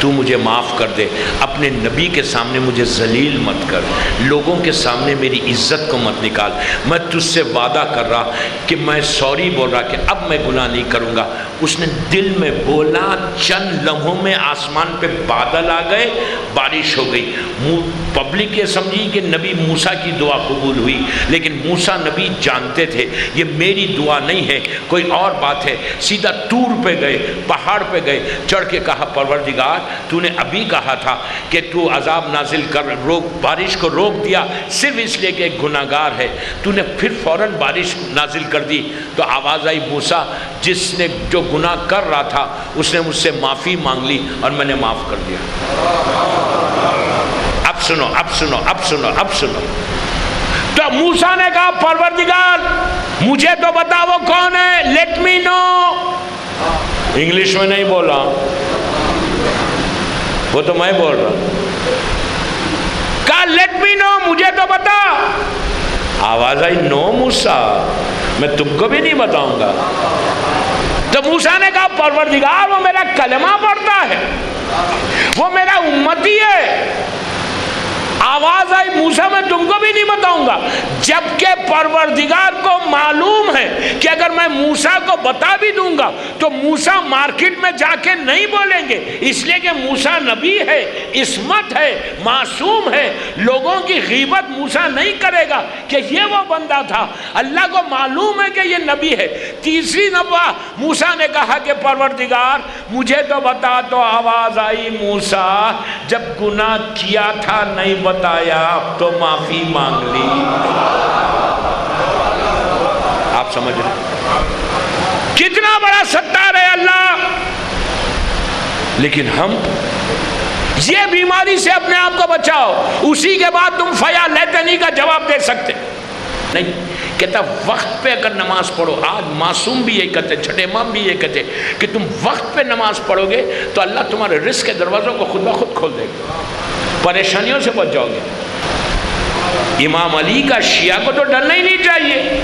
تو مجھے معاف کر دے، اپنے نبی کے سامنے مجھے ذلیل مت کر، لوگوں کے سامنے میری عزت کو مت نکال، میں تجھ سے وعدہ کر رہا کہ میں سوری بول رہا کہ اب میں گناہ نہیں کروں گا۔ اس نے دل میں بولا، چند لمحوں میں آسمان پہ بادل آ گئے، بارش ہو گئی۔ پبلک یہ سمجھی کہ نبی موسیٰ کی دعا قبول ہوئی، لیکن موسیٰ نبی جانتے تھے یہ میری دعا نہیں ہے، کوئی اور بات ہے۔ سیدھا طور پہ گئے، پہاڑ پہ گئے، چڑھ کے کہا پروردگار تو نے ابھی کہا تھا کہ تو عذاب نازل کر، روک، بارش کو روک دیا صرف اس لیے کہ ایک گناہگار ہے، تو نے پھر فوراً بارش نازل کر دی۔ تو آواز آئی موسیٰ جس نے جو گناہ کر رہا تھا اس نے مجھ سے معافی مانگ لی اور میں نے معاف کر دیا۔ اب سنو اب سنو اب سنو اب سنو۔ تو موسیٰ نے کہا پروردگار مجھے تو بتا وہ کون ہے، لیٹ می نو۔ انگلش میں نہیں بولا، وہ تو میں بول رہا، کہا لیٹ می نو، مجھے تو بتا۔ آواز آئی نو موسیٰ میں تم کو بھی نہیں بتاؤں گا۔ تو موسیٰ نے کہا پروردگار وہ میرا کلمہ پڑھتا ہے، وہ میرا امتی ہے۔ آواز آئی موسیٰ میں تم کو بھی نہیں بتاؤں گا، جبکہ پروردگار کو معلوم ہے کہ اگر میں موسیٰ کو بتا بھی دوں گا تو موسیٰ مارکیٹ میں جا کے نہیں بولیں گے، اس لیے کہ موسیٰ نبی ہے، عصمت ہے، معصوم ہے، لوگوں کی غیبت موسیٰ نہیں کرے گا کہ یہ وہ بندہ تھا۔ اللہ کو معلوم ہے کہ یہ نبی ہے۔ تیسری دفعہ موسیٰ نے کہا کہ پروردگار مجھے تو بتا، تو آواز آئی موسیٰ جب گناہ کیا تھا نہیں بتایا، اب تو معافی مانگ لی۔ آپ سمجھ رہے کتنا بڑا ستار ہے اللہ۔ لیکن ہم یہ بیماری سے اپنے آپ کو بچاؤ، اسی کے بعد تم فیا لیتنی کا جواب دے سکتے نہیں۔ کہتا وقت پہ اگر نماز پڑھو، آج معصوم بھی یہ کہتے، چھٹے امام بھی یہ کہتے کہ تم وقت پہ نماز پڑھو گے تو اللہ تمہارے رزق کے دروازوں کو خود بخود کھول دے گا، پریشانیوں سے بچ جاؤ گے۔ امام علی کا شیعہ کو تو ڈرنا ہی نہیں چاہیے،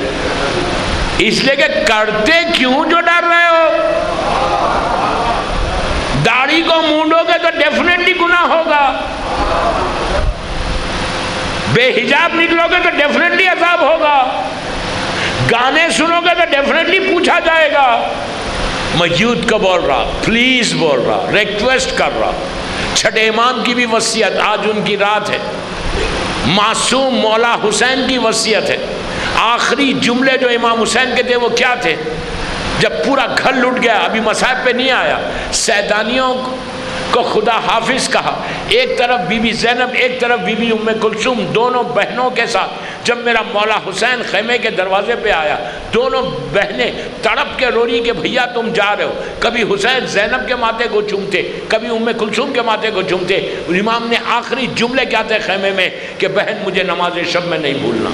اس لیے کہ کرتے کیوں جو ڈر رہے ہو؟ داڑھی کو مونڈو گے تو ڈیفینیٹلی گناہ ہوگا، بے حجاب نکلو گے تو ڈیفینیٹلی عذاب ہوگا، گانے سنو گے تو ڈیفینیٹلی پوچھا جائے گا۔ میں یوتھ کو بول رہا، پلیز بول رہا، ریکویسٹ کر رہا، چھٹے امام کی بھی وصیت، آج ان کی رات ہے، معصوم مولا حسین کی وصیت ہے۔ آخری جملے جو امام حسین کے تھے وہ کیا تھے؟ جب پورا گھر لٹ گیا، ابھی مصائب پہ نہیں آیا، سیدانیوں کو خدا حافظ کہا، ایک طرف بی بی زینب، ایک طرف بی بی ام کلثوم، دونوں بہنوں کے ساتھ جب میرا مولا حسین خیمے کے دروازے پہ آیا، دونوں بہنیں تڑپ کے رو رہی کہ بھیا تم جا رہے ہو. کبھی حسین زینب کے ماتھے کو چومتے، کبھی ام کلثوم کے ماتھے کو چومتے. امام نے آخری جملے کیا تھے خیمے میں کہ بہن مجھے نماز شب میں نہیں بھولنا.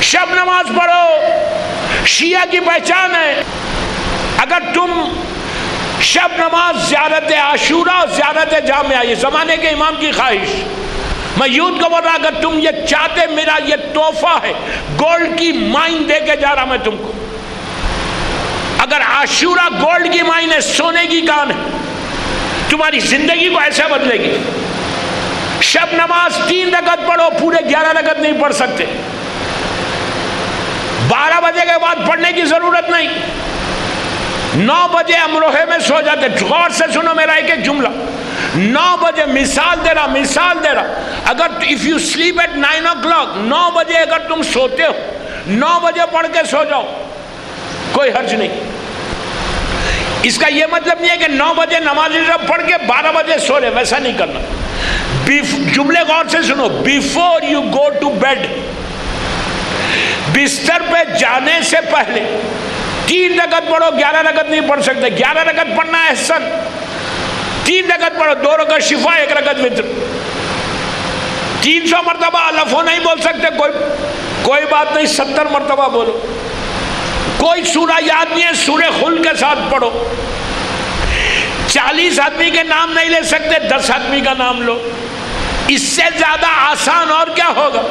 شب نماز پڑھو، شیعہ کی پہچان ہے. اگر تم شب نماز، زیارت عاشوراء اور زیارت جامعہ، یہ زمانے کے امام کی خواہش، میں یوتھ کو بول رہا اگر تم یہ چاہتے، میرا یہ تحفہ ہے، گولڈ کی مائن دے کے جا رہا میں تم کو. اگر عاشوراء گولڈ کی مائن ہے، سونے کی کان ہے، تمہاری زندگی کو ایسے بدلے گی. شب نماز 3 رکعت پڑھو، پورے 11 رکعت نہیں پڑھ سکتے. 12 بجے کے بعد پڑھنے کی ضرورت نہیں. 9 بجے امروہے میں سو جاتے. غور سے سنو میرا ایک ایک جملہ. 9 بجے مثال دے رہا اگر if you sleep at 9 o'clock 9 بجے اگر تم سوتے ہو، 9 بجے پڑھ کے سو جاؤ، کوئی حرج نہیں. اس کا یہ مطلب نہیں ہے کہ 9 بجے نماز شب پڑھ کے 12 بجے سو لے، ویسا نہیں کرنا. جملے غور سے سنو. before you go to bed، بستر پہ جانے سے پہلے 3 رکعت پڑھو. 11 رکعت نہیں پڑھ سکتے. 11 رکعت پڑھنا ہے احسن. 3 رکعت پڑھو، 2 رکعت شفا، 1 رکعت وتر. 300 مرتبہ الفو نہیں بول سکتے، کوئی بات نہیں، 70 مرتبہ بولو. کوئی سورہ یاد نہیں ہے، سورہ خل کے ساتھ پڑھو. 40 آدمی کے نام نہیں لے سکتے، 10 آدمی کا نام لو. اس سے زیادہ آسان اور کیا ہوگا؟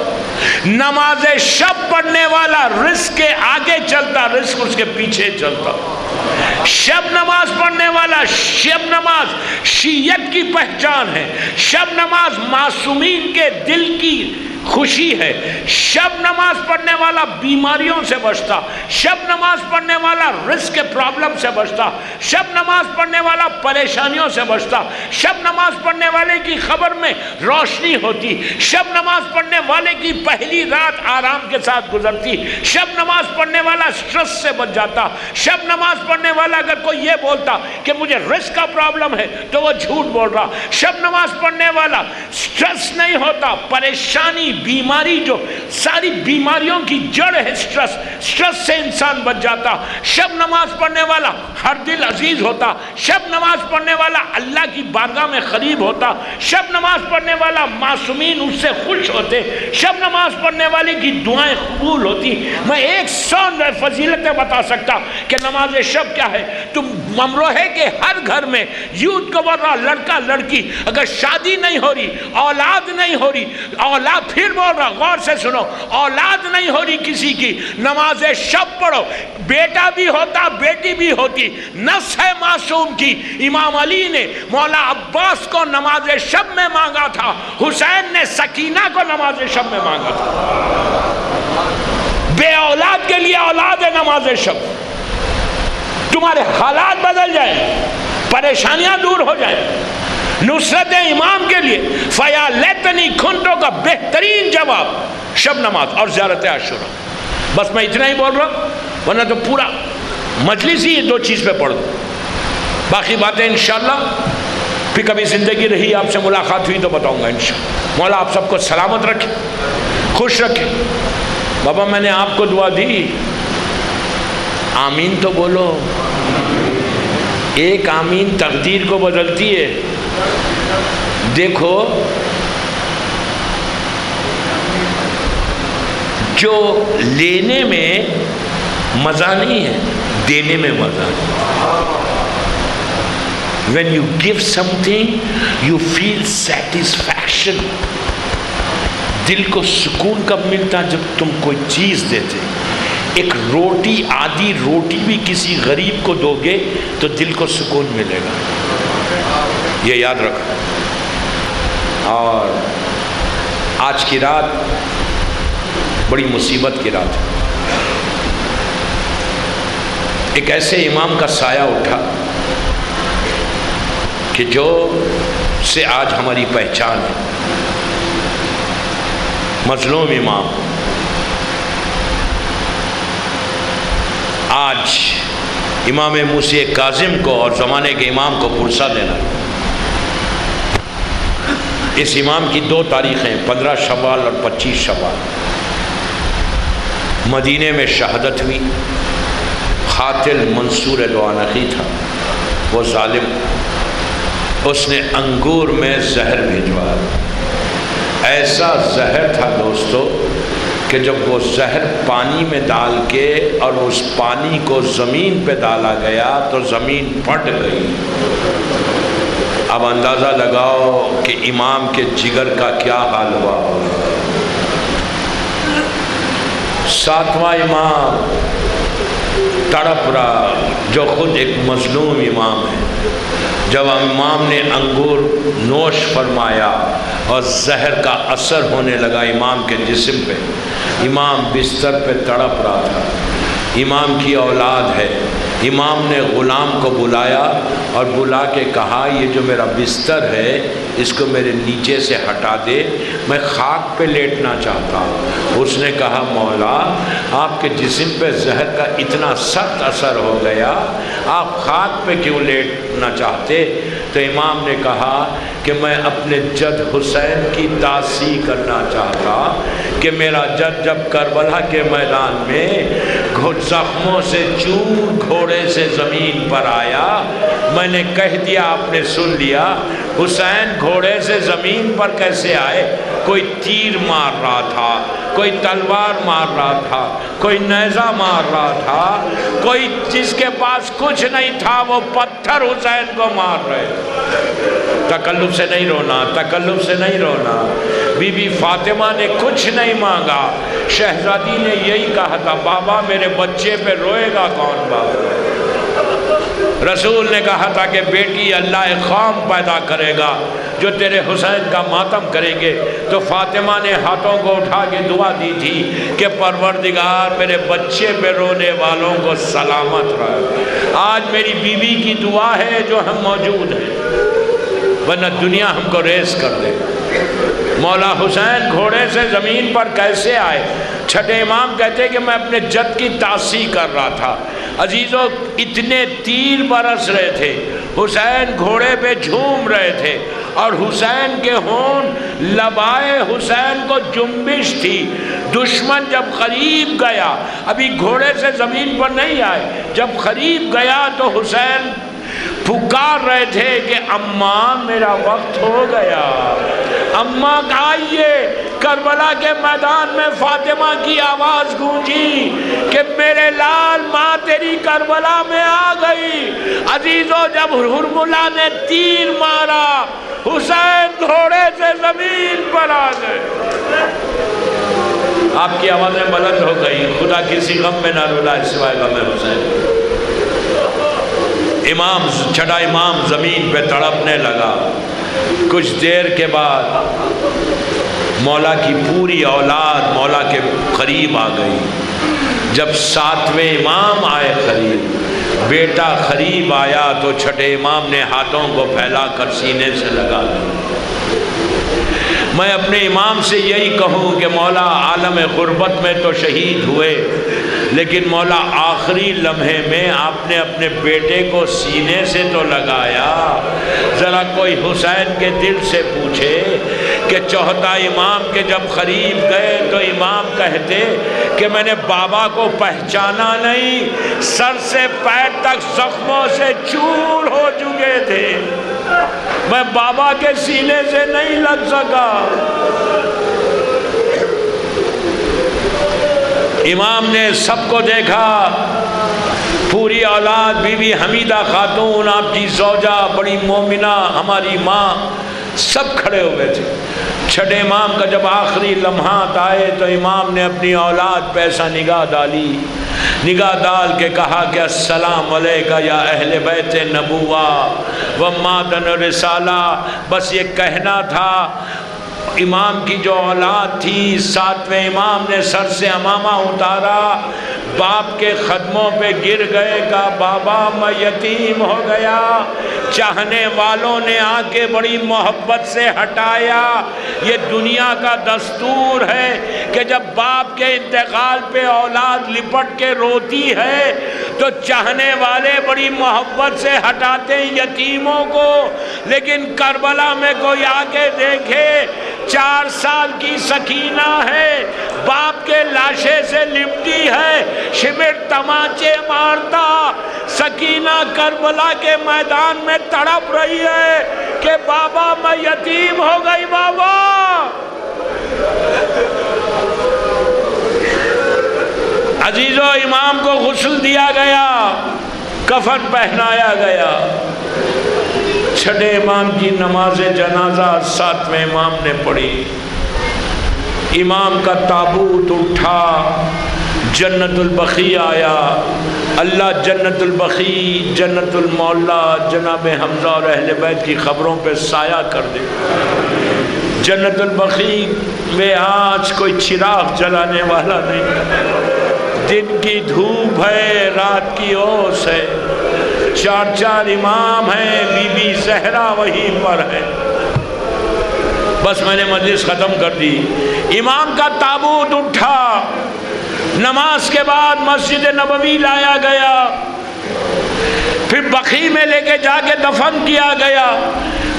نماز شب پڑھنے والا رزق کے آگے چلتا، رزق اس کے پیچھے چلتا. شب نماز پڑھنے والا، شب نماز شیعت کی پہچان ہے. شب نماز معصومین کے دل کی خوشی ہے. شب نماز پڑھنے والا بیماریوں سے بچتا. شب نماز پڑھنے والا رزق کے پرابلم سے بچتا. شب نماز پڑھنے والا پریشانیوں سے بچتا. شب نماز پڑھنے والے کی خبر میں روشنی ہوتی. شب نماز پڑھنے والے کی پہلی رات آرام کے ساتھ گزرتی. شب نماز پڑھنے والا سٹریس سے بچ جاتا. شب نماز پڑھنے والا اگر کوئی یہ بولتا کہ مجھے رزق کا پرابلم ہے تو وہ جھوٹ بول رہا. شب نماز پڑھنے والا سٹریس نہیں ہوتا. پریشانی، بیماری، جو ساری بیماریوں کی جڑ ہے سٹریس سے انسان بچ جاتا. شب نماز پڑھنے والا ہر دل عزیز ہوتا. شب نماز پڑھنے والا اللہ کی بارگاہ میں قریب ہوتا. شب نماز پڑھنے والا معصومین اس سے خوش ہوتے. شب نماز پڑھنے والے کی دعائیں قبول ہوتی. میں 100 فضیلتیں بتا سکتا کہ نماز شب کیا ہے. تم امروہے کے ہر گھر میں یوتھ کو بول رہا، لڑکا لڑکی اگر شادی نہیں ہو رہی، اولاد نہیں ہو رہی، اولاد پھر بول رہا، غور سے سنو، اولاد نہیں ہو رہی کسی کی، نماز شب پڑھو. بیٹا بھی ہوتا، بیٹی بھی ہوتی، نفس ہے معصوم کی. امام علی نے مولا عباس کو نماز شب میں مانگا تھا، حسین نے سکینہ کو نماز شب میں مانگا تھا. بے اولاد کے لیے اولاد ہے نماز شب. تمہارے حالات بدل جائیں، پریشانیاں دور ہو جائیں. نصرت امام کے لیے فیا لیتنی کنتو کا بہترین جواب شب نماز اور زیارت عاشوراء. بس میں اتنا ہی بول رہا ہوں، ورنہ تو پورا مجلس ہی 2 چیز پہ پڑھ دوں. باقی باتیں انشاءاللہ پھر کبھی زندگی رہی، آپ سے ملاقات ہوئی تو بتاؤں گا انشاءاللہ. مولا آپ سب کو سلامت رکھے، خوش رکھے. بابا میں نے آپ کو دعا دی، آمین تو بولو. ایک آمین تقدیر کو بدلتی ہے. دیکھو جو لینے میں مزہ نہیں ہے، دینے میں مزہ ہے. When you give something, you feel satisfaction. دل کو سکون کب ملتا؟ جب تم کوئی چیز دیتے. ایک روٹی، آدھی روٹی بھی کسی غریب کو دو گے تو دل کو سکون ملے گا. یہ یاد رکھو. اور آج کی رات بڑی مصیبت کی رات ہے. ایک ایسے امام کا سایہ اٹھا کہ جو سے آج ہماری پہچان ہے. مظلوم امام. آج امام موسی کاظم کو اور زمانے کے امام کو پرسہ دینا. اس امام کی 2 تاریخیں 15 شوال اور 25 شوال. مدینے میں شہادت ہوئی. قاتل منصور دوانقی تھا، وہ ظالم، اس نے انگور میں زہر بھیجوایا. ایسا زہر تھا دوستو کہ جب وہ زہر پانی میں ڈال کے اور اس پانی کو زمین پہ ڈالا گیا تو زمین پھٹ گئی. اب اندازہ لگاؤ کہ امام کے جگر کا کیا حال ہوا. ساتواں امام تڑپ رہا، جو خود ایک مظلوم امام ہے. جب امام نے انگور نوش فرمایا اور زہر کا اثر ہونے لگا امام کے جسم پہ، امام بستر پہ تڑپ رہا تھا. امام کی اولاد ہے. امام نے غلام کو بلایا اور بلا کے کہا یہ جو میرا بستر ہے اس کو میرے نیچے سے ہٹا دے، میں خاک پہ لیٹنا چاہتا ہوں. اس نے کہا مولا آپ کے جسم پہ زہر کا اتنا سخت اثر ہو گیا، آپ خاک پہ کیوں لیٹنا چاہتے؟ تو امام نے کہا کہ میں اپنے جد حسین کی تعصیح کرنا چاہتا کہ میرا جد جب کربلا کے میدان میں زخموں سے چور گھوڑے سے زمین پر آیا، میں نے کہہ دیا آپ نے سن لیا. حسین گھوڑے سے زمین پر کیسے آئے؟ کوئی تیر مار رہا تھا، کوئی تلوار مار رہا تھا، کوئی نیزہ مار رہا تھا، کوئی جس کے پاس کچھ نہیں تھا وہ پتھر حسین کو مار رہے. تکلف سے نہیں رونا، تکلف سے نہیں رونا. بی بی فاطمہ نے کچھ نہیں مانگا. شہزادی نے یہی کہا تھا بابا میرے بچے پہ روئے گا کون بابا؟ رسول نے کہا تھا کہ بیٹی اللہ ایک قوم پیدا کرے گا جو تیرے حسین کا ماتم کریں گے. تو فاطمہ نے ہاتھوں کو اٹھا کے دعا دی تھی کہ پروردگار میرے بچے پہ رونے والوں کو سلامت رہے. آج میری بیوی کی دعا ہے جو ہم موجود ہیں، ورنہ دنیا ہم کو ریس کر دے. مولا حسین گھوڑے سے زمین پر کیسے آئے؟ چھٹے امام کہتے کہ میں اپنے جد کی تعصیح کر رہا تھا. عزیزو اتنے تیر برس رہے تھے، حسین گھوڑے پہ جھوم رہے تھے اور حسین کے ہون لبائے حسین کو جنبش تھی. دشمن جب قریب گیا، ابھی گھوڑے سے زمین پر نہیں آئے، جب قریب گیا تو حسین پکار رہے تھے کہ اماں میرا وقت ہو گیا، اماں آئیے. کربلا کے میدان میں فاطمہ کی آواز گونجی کہ میرے لال ماں تیری کربلا میں آ گئی. عزیزو جب ہرملا نے تیر مارا حسین گھوڑے سے زمین پر آ گئے. آپ کی آوازیں بلند ہو گئی. خدا کسی غم میں نہ رولا سوائے غم حسین. امام چھٹا امام زمین پہ تڑپنے لگا. کچھ دیر کے بعد مولا کی پوری اولاد مولا کے قریب آ گئی. جب ساتویں امام آئے قریب، بیٹا قریب آیا تو چھٹے امام نے ہاتھوں کو پھیلا کر سینے سے لگا لیا. میں اپنے امام سے یہی کہوں کہ مولا عالم غربت میں تو شہید ہوئے، لیکن مولا آخری لمحے میں آپ نے اپنے بیٹے کو سینے سے تو لگایا. ذرا کوئی حسین کے دل سے پوچھے کہ چوتھا امام کے جب قریب گئے تو امام کہتے کہ میں نے بابا کو پہچانا نہیں، سر سے پیر تک زخموں سے چور ہو چکے تھے، میں بابا کے سینے سے نہیں لگ سکا. امام نے سب کو دیکھا، پوری اولاد، بی بی حمیدہ خاتون آپ کی زوجہ، بڑی مومنہ ہماری ماں، سب کھڑے ہوئے تھے. چھٹے امام کا جب آخری لمحات آئے تو امام نے اپنی اولاد پہ ایسا نگاہ ڈالی، نگاہ ڈال کے کہا کہ السلام علیکہ یا اہل بیت نبوہ و مادن رسالہ. بس یہ کہنا تھا. امام کی جو اولاد تھی، ساتویں امام نے سر سے عمامہ اتارا، باپ کے قدموں پہ گر گئے، کہا بابا میں یتیم ہو گیا. چاہنے والوں نے آ کے بڑی محبت سے ہٹایا. یہ دنیا کا دستور ہے کہ جب باپ کے انتقال پہ اولاد لپٹ کے روتی ہے تو چاہنے والے بڑی محبت سے ہٹاتے ہیں یتیموں کو. لیکن کربلا میں کوئی آ کے دیکھے 4 سال کی سکینہ ہے، باپ کے لاشے سے لپٹی ہے، شمٹ تماچے مارتا سکینہ کربلا کے میدان میں تڑپ رہی ہے کہ بابا میں یتیم ہو گئی بابا۔ عزیزو، امام کو غسل دیا گیا، کفن پہنایا گیا، چھٹے امام کی نماز جنازہ 7ویں امام نے پڑھی، امام کا تابوت اٹھا، جنت البقیع آیا، اللہ جنت البقیع، جنت المولا، جناب حمزہ اور اہل بیت کی خبروں پہ سایہ کر دے۔ جنت البقیع میں آج کوئی چراغ جلانے والا نہیں، دن کی دھوپ ہے، رات کی اوس ہے، 4 امام ہیں، بی بی زہرا وہیں پر ہے۔ بس میں نے مجلس ختم کر دی۔ امام کا تابوت اٹھا، نماز کے بعد مسجد نبوی لایا گیا، پھر بقیع میں لے کے جا کے دفن کیا گیا۔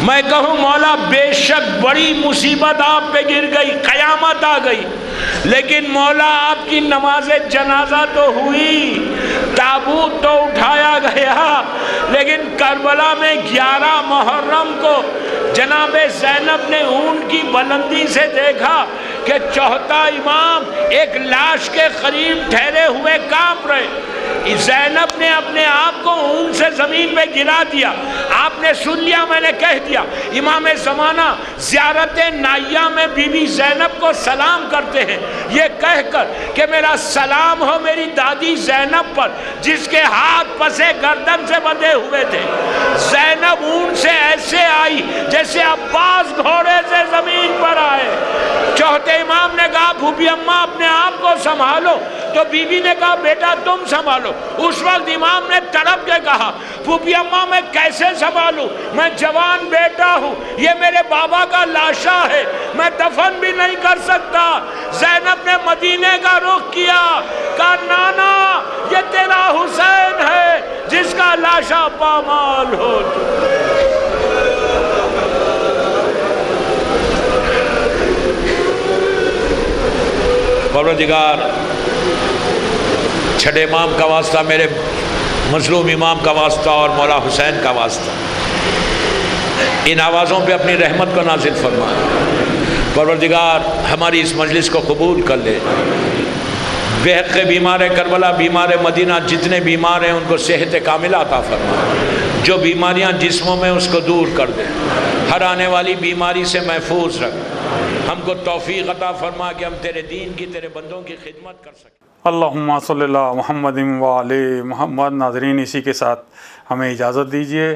میں کہوں مولا بے شک بڑی مصیبت آپ پہ گر گئی، قیامت آ گئی، لیکن مولا آپ کی نماز جنازہ تو ہوئی، تابوت تو اٹھایا گیا، لیکن کربلا میں 11 محرم کو جناب زینب نے اونٹ کی بلندی سے دیکھا کہ 4تھا امام ایک لاش کے قریب ٹھہرے ہوئے کانپ رہے۔ زینب نے اپنے آپ کو اونٹ سے زمین پہ گرا دیا۔ آپ نے سن لیا، میں نے کہہ دیا، امام زمانہ زیارت نائیہ میں بی بی زینب کو سلام کرتے ہیں، یہ کہہ کر کہ میرا سلام ہو میری دادی زینب پر جس کے ہاتھ پسے گردن سے بندھے ہوئے تھے۔ زینب اونٹ سے ایسے آئی جیسے عباس گھوڑے سے زمین پر آئے۔ 4تھے امام نے کہا پھوپھی اماں اپنے آپ کو سنبھالو، تو بی بی نے کہا بیٹا تم سنبھالو۔ اس وقت امام نے تڑپ کے کہا پھوپھی اماں میں کیسے سنبھالوں، میں جوان بیٹا ہوں، یہ میرے بابا کا لاشا ہے، میں دفن بھی نہیں کر سکتا۔ زینب نے مدینے کا رخ کیا، کہا نانا یہ تیرا حسین ہے جس کا لاشا پامال ہو۔ پروردگار چھٹے امام کا واسطہ، میرے مظلوم امام کا واسطہ اور مولا حسین کا واسطہ، ان آوازوں پہ اپنی رحمت کو نازل فرما۔ پروردگار ہماری اس مجلس کو قبول کر لے۔ بے حق بیمار کربلا، بیمار مدینہ، جتنے بیمار ہیں ان کو صحت کاملہ عطا فرما، جو بیماریاں جسموں میں اس کو دور کر دے، ہر آنے والی بیماری سے محفوظ رکھ، ہم کو توفیق عطا فرما کہ ہم تیرے دین کی، تیرے بندوں کی خدمت کر سکیں۔ اللہم صلی اللہ محمد وعلی محمد۔ ناظرین اسی کے ساتھ ہمیں اجازت دیجیے،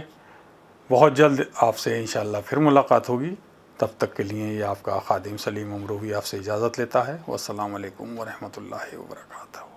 بہت جلد آپ سے انشاءاللہ پھر ملاقات ہوگی، تب تک کے لیے یہ آپ کا خادم سلیم امروہی آپ سے اجازت لیتا ہے۔ والسلام علیکم ورحمۃ اللہ وبرکاتہ۔